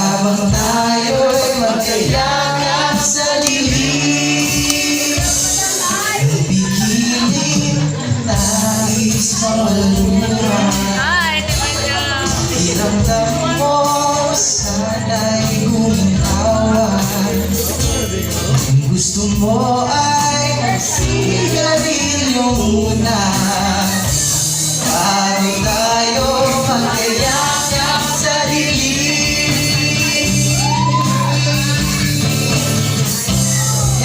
habang tayo'y magkayakap sa dilim. Bikinin, nais mamalungan. Iramdam mo, sana'y guminhawan. Kung gusto mo ay magsigarilyo muna, bago tayo magkayakap sa dilim.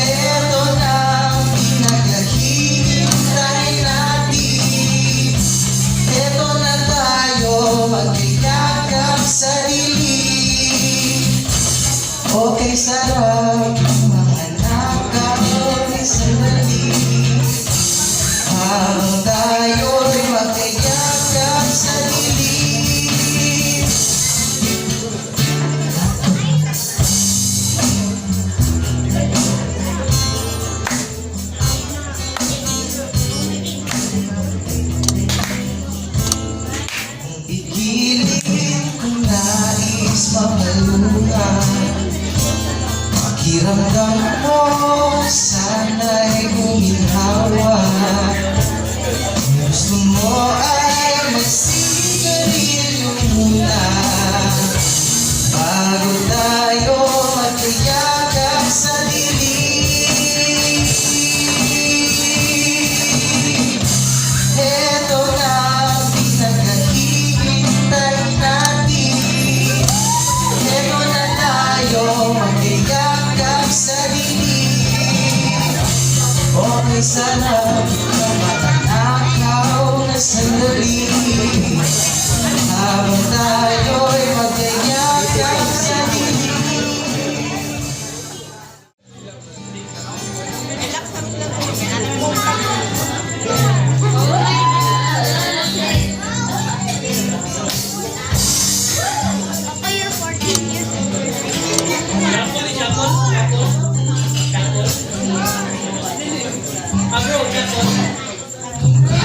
Eto na ang pinaghihintay natin. Eto na tayo magkayakap sa dilim. Okay, sarap mga nakakawin sa dilim. Habang tayo'y magkayakap sa dilim. Igilid kung nais mamalungan. Pakiramdam mo, sana'y guminhawa. Gusto mo ay magsigarilyo muna, bago tayo magkayakap sa dilim. Eto na ang pinaghihintay natin. Eto na tayo magkayakap sa dilim. Okay, sarap na matanakaw na sandali, habang tayo'y magkayakap sa dilim.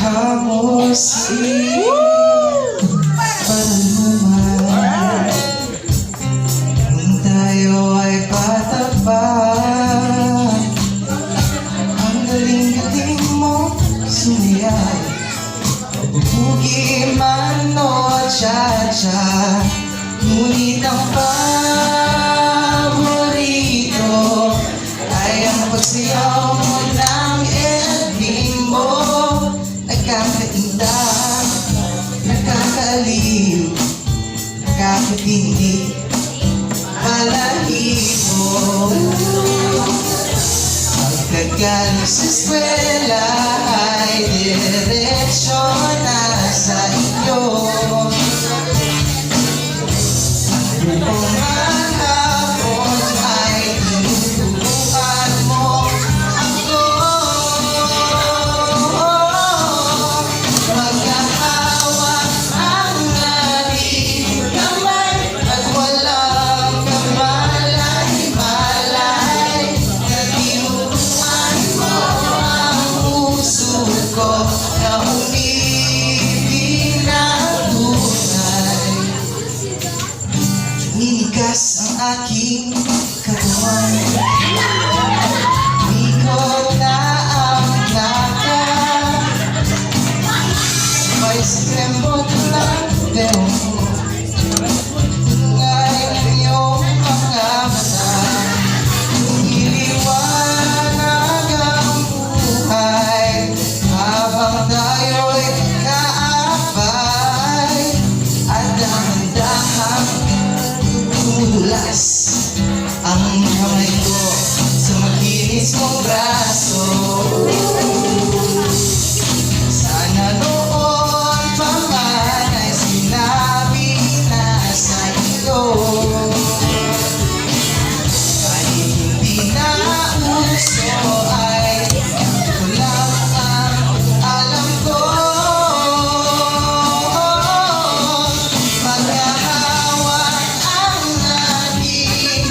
Hamosin panuman, kung tayo ay patapat. Ang galing-galing mo sumiyaw, bubugi man o cha-cha. Ngunit ang paborito ay ang pagsayaw mo ng El Bimbo. Nakakainda, nakakaaliw, nakakatindi, balahibo. Pagkagaling sa eskwela ay diretsyo na sa iyo. Ang buong hapon ay tinuturuan mo ako. Magkahawak ang ating kamay at walang kamalay-malay. Tinuturuan mo ang puso ko na umibig na tunay. Ninigas ang aking katawan, ikot na ang lakad. May sikrembot lang, pero ngayon iyong mga mata. Iliwanag ang buhay, habang tayo'y kaabay. At dahan-dahang tumutulas ang kamay ko sa makinis mong braso. Sana noon pa man ay sinabi na sa iyo, kahit hindi na uso ay ito lang ang alam ko. Maghahawak ang ating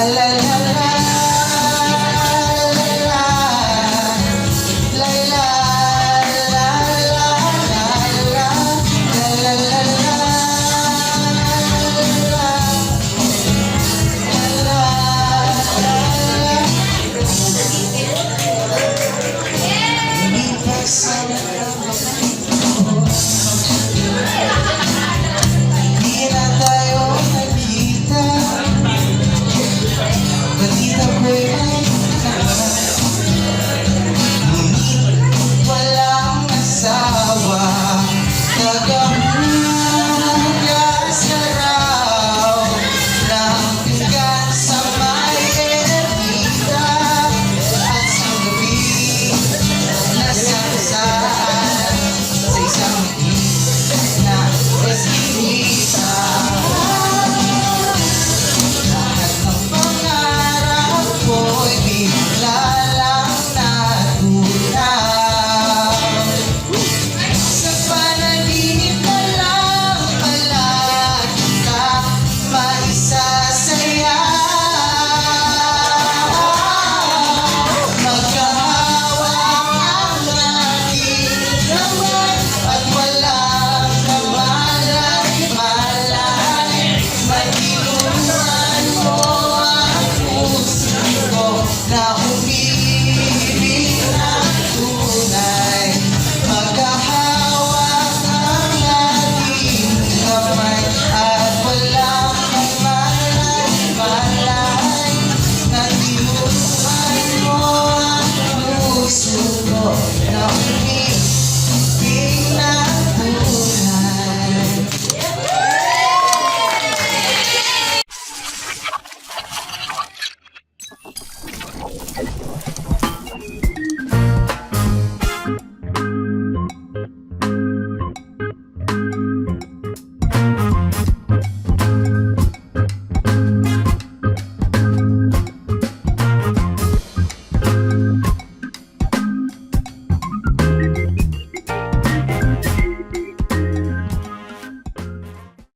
la